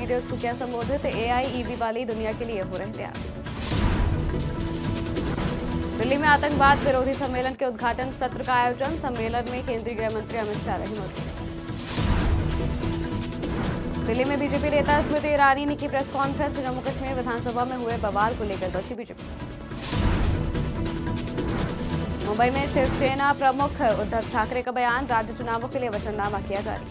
Leaders को किया संबोधित। एआई ईवी वाली दुनिया के लिए हो रहे तैयार। दिल्ली में आतंकवाद विरोधी सम्मेलन के उद्घाटन सत्र का आयोजन। सम्मेलन में केंद्रीय गृह मंत्री अमित शाह रहे मौजूद। दिल्ली में बीजेपी नेता स्मृति ईरानी ने की प्रेस कॉन्फ्रेंस। जम्मू कश्मीर विधानसभा में हुए बवाल को लेकर बची बीजेपी। मुंबई में शिवसेना प्रमुख उद्धव ठाकरे का बयान। राज्य चुनावों के लिए वचननामा किया जारी।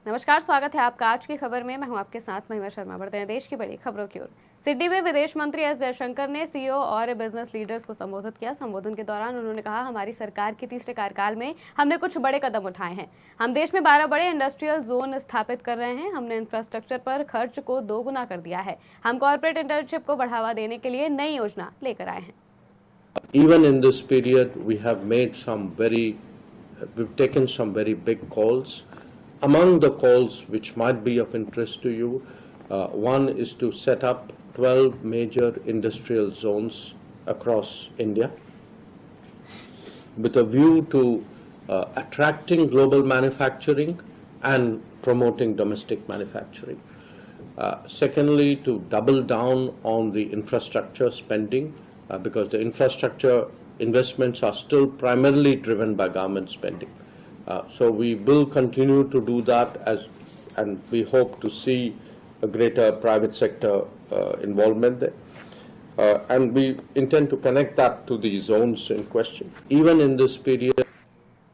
नमस्कार, स्वागत है आपका आज की खबर में। मैं हूं आपके साथ महिमा शर्मा। बढ़ते हैं देश की बड़ी खबरों की ओर। सिडनी में विदेश मंत्री एस जयशंकर ने सीईओ और बिजनेस लीडर्स को संबोधित किया। संबोधन के दौरान उन्होंने कहा, हमारी सरकार के तीसरे कार्यकाल में हमने कुछ बड़े कदम उठाए हैं। हम देश में 12 बड़े इंडस्ट्रियल जोन स्थापित कर रहे हैं। हमने इंफ्रास्ट्रक्चर पर खर्च को 2 गुना कर दिया है। हम कॉर्पोरेट इंटर्नशिप को बढ़ावा देने के लिए नई योजना लेकर आए हैं। Even in this period, we've taken some very big calls. Among the calls which might be of interest to you, one is to set up 12 major industrial zones across India with a view to attracting global manufacturing and promoting domestic manufacturing. Secondly, to double down on the infrastructure spending because the infrastructure investments are still primarily driven by government spending. So we will continue to do that and we hope to see a greater private sector involvement there. And we intend to connect that to the zones in question. Even in this period,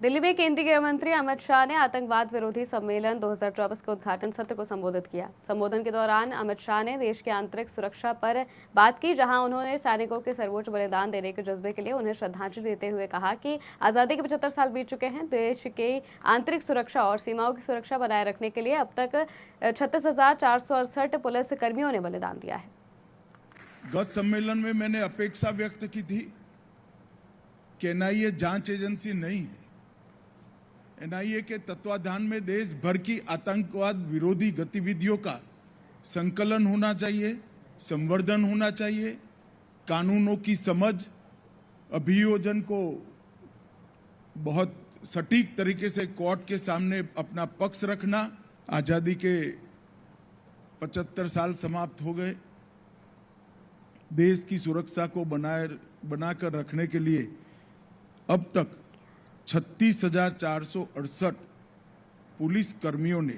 Delhi में केंद्रीय गृह मंत्री अमित शाह ने आतंकवाद विरोधी सम्मेलन 2024 के उद्घाटन सत्र को संबोधित किया। संबोधन के दौरान अमित शाह ने देश की आंतरिक सुरक्षा पर बात की, जहां उन्होंने सैनिकों के सर्वोच्च बलिदान देने के जज्बे के लिए उन्हें श्रद्धांजलि देते हुए कहा कि आज़ादी के 75 साल बीत चुके हैं। देश की आंतरिक सुरक्षा और सीमाओं की सुरक्षा बनाए रखने के लिए अब तक 36,468 पुलिस कर्मियों ने बलिदान दिया है। गत सम्मेलन में मैंने अपेक्षा व्यक्त की थी कि एनआईए जांच एजेंसी नहीं है। एनआईए के तत्वाधान में देश भर की आतंकवाद विरोधी गतिविधियों का संकलन होना चाहिए, संवर्धन होना चाहिए, कानूनों की समझ, अभियोजन को बहुत सटीक तरीके से कोर्ट के सामने अपना पक्ष रखना। आजादी के 75 साल समाप्त हो गए। देश की सुरक्षा को बनाकर रखने के लिए अब तक 36,468 पुलिस कर्मियों ने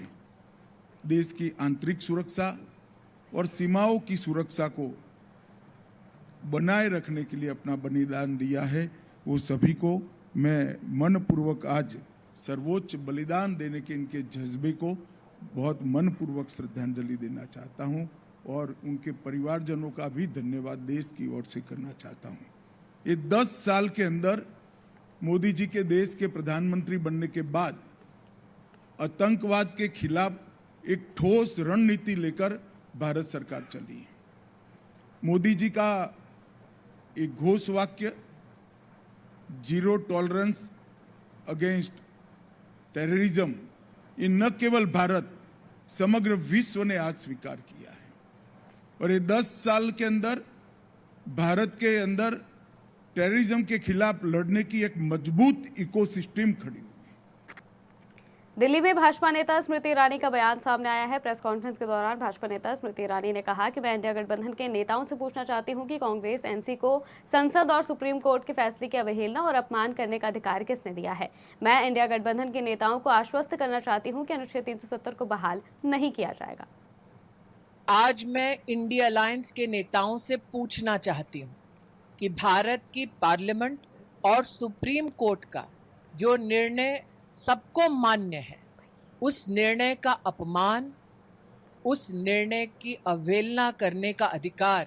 देश की आंतरिक सुरक्षा और सीमाओं की सुरक्षा को बनाए रखने के लिए अपना बलिदान दिया है। वो सभी को मैं मनपूर्वक आज सर्वोच्च बलिदान देने के इनके जज्बे को बहुत मनपूर्वक श्रद्धांजलि देना चाहता हूं और उनके परिवारजनों का भी धन्यवाद देश की ओर से करना चाहता हूं। ये 10 साल के अंदर मोदी जी के देश के प्रधानमंत्री बनने के बाद आतंकवाद के खिलाफ एक ठोस रणनीति लेकर भारत सरकार चली है। मोदी जी का एक घोष वाक्य, जीरो टॉलरेंस अगेंस्ट टेररिज्म, ये न केवल भारत, समग्र विश्व ने आज स्वीकार किया है। और ये 10 साल के अंदर भारत के अंदर टेररिज्म के खिलाफ लड़ने की एक मजबूत इकोसिस्टम खड़ी हुई। दिल्ली में भाजपा नेता स्मृति ईरानी का बयान सामने आया है। प्रेस कॉन्फ्रेंस के दौरान भाजपा नेता स्मृति ईरानी ने कहा कि मैं इंडिया गठबंधन के नेताओं से पूछना चाहती हूं कि कांग्रेस एनसी को संसद और सुप्रीम कोर्ट के फैसले की अवहेलना और अपमान करने का अधिकार किसने दिया है। मैं इंडिया गठबंधन के नेताओं को आश्वस्त करना चाहती हूं कि अनुच्छेद 370 को बहाल नहीं किया जाएगा। आज मैं इंडिया अलायंस के नेताओं से पूछना चाहती हूं कि भारत की पार्लियामेंट और सुप्रीम कोर्ट का जो निर्णय सबको मान्य है, उस निर्णय का अपमान, उस निर्णय की अवहेलना करने का अधिकार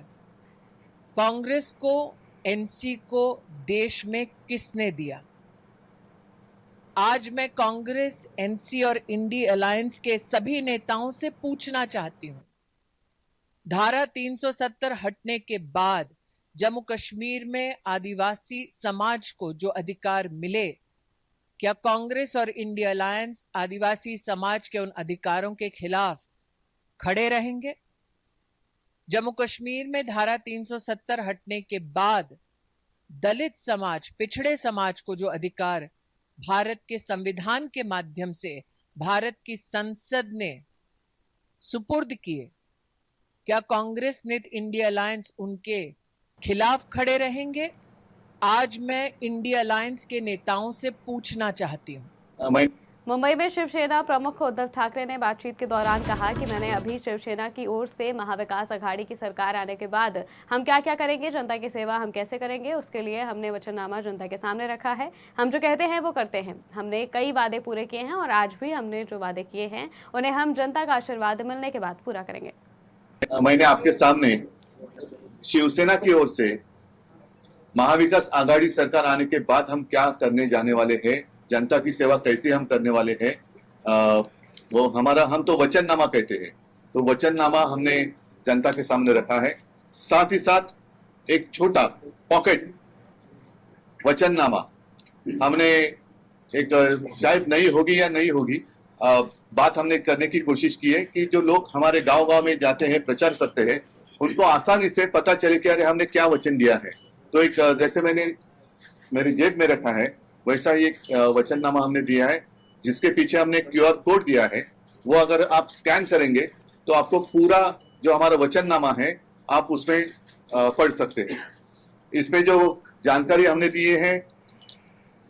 कांग्रेस को, एनसी को देश में किसने दिया। आज मैं कांग्रेस, एनसी और इंडिया अलायंस के सभी नेताओं से पूछना चाहती हूं, धारा 370 हटने के बाद जम्मू कश्मीर में आदिवासी समाज को जो अधिकार मिले, क्या कांग्रेस और इंडिया अलायंस आदिवासी समाज के उन अधिकारों के खिलाफ खड़े रहेंगे? जम्मू कश्मीर में धारा 370 हटने के बाद दलित समाज, पिछड़े समाज को जो अधिकार भारत के संविधान के माध्यम से भारत की संसद ने सुपुर्द किए, क्या कांग्रेस नेत इंडिया अलायंस उनके खिलाफ खड़े रहेंगे? आज मैं इंडिया अलायंस के नेताओं से पूछना चाहती हूं। मुंबई में शिवसेना प्रमुख उद्धव ठाकरे ने बातचीत के दौरान कहा कि मैंने अभी शिवसेना की ओर से महाविकास अघाड़ी की सरकार आने के बाद हम क्या क्या करेंगे, जनता की सेवा हम कैसे करेंगे, उसके लिए हमने वचननामा जनता के सामने रखा है। हम जो कहते हैं वो करते हैं। हमने कई वादे पूरे किए हैं और आज भी हमने जो वादे किए हैं उन्हें हम जनता का आशीर्वाद मिलने के बाद पूरा करेंगे। मैंने आपके सामने शिवसेना की ओर से महाविकास आघाड़ी सरकार आने के बाद हम क्या करने जाने वाले हैं, जनता की सेवा कैसे हम करने वाले हैं, वो हम तो वचननामा कहते हैं, तो वचननामा हमने जनता के सामने रखा है। साथ ही साथ एक छोटा पॉकेट वचननामा हमने एक शायद नहीं होगी या नहीं होगी बात हमने करने की कोशिश की है कि जो लोग हमारे गांव-गांव में जाते हैं, प्रचार करते हैं, उनको आसानी से पता चले कि अरे हमने क्या वचन दिया है। तो एक जैसे मैंने मेरी जेब में रखा है वैसा ही एक वचननामा हमने दिया है, जिसके पीछे हमने क्यूआर कोड दिया है। वो अगर आप स्कैन करेंगे तो आपको पूरा जो हमारा वचननामा है आप उसमें पढ़ सकते हैं। इसमें जो जानकारी हमने दिए हैं,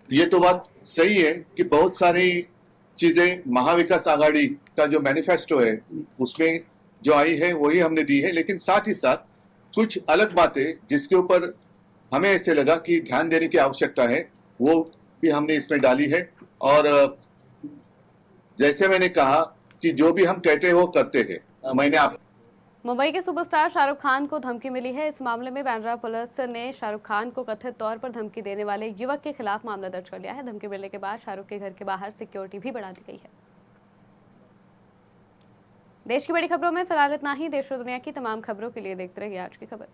ये तो बात सही है कि बहुत सारी चीजें महाविकास आघाड़ी का जो मैनिफेस्टो है उसमें जो आई है वही हमने दी है, लेकिन साथ ही साथ कुछ अलग बातें जिसके ऊपर हमें ऐसे लगा कि ध्यान देने की आवश्यकता है वो भी हमने इसमें डाली है। और जैसे मैंने कहा कि जो भी हम कहते हैं वो करते हैं। मुंबई के सुपरस्टार शाहरुख खान को धमकी मिली है। इस मामले में बांद्रा पुलिस ने शाहरुख खान को कथित तौर पर धमकी देने वाले युवक के खिलाफ मामला दर्ज कर लिया है। धमकी मिलने के बाद शाहरुख के घर के बाहर सिक्योरिटी भी बढ़ा दी गई है। देश की बड़ी खबरों में फिलहाल इतना ही। देश और दुनिया की तमाम खबरों के लिए देखते रहिए आज की खबर।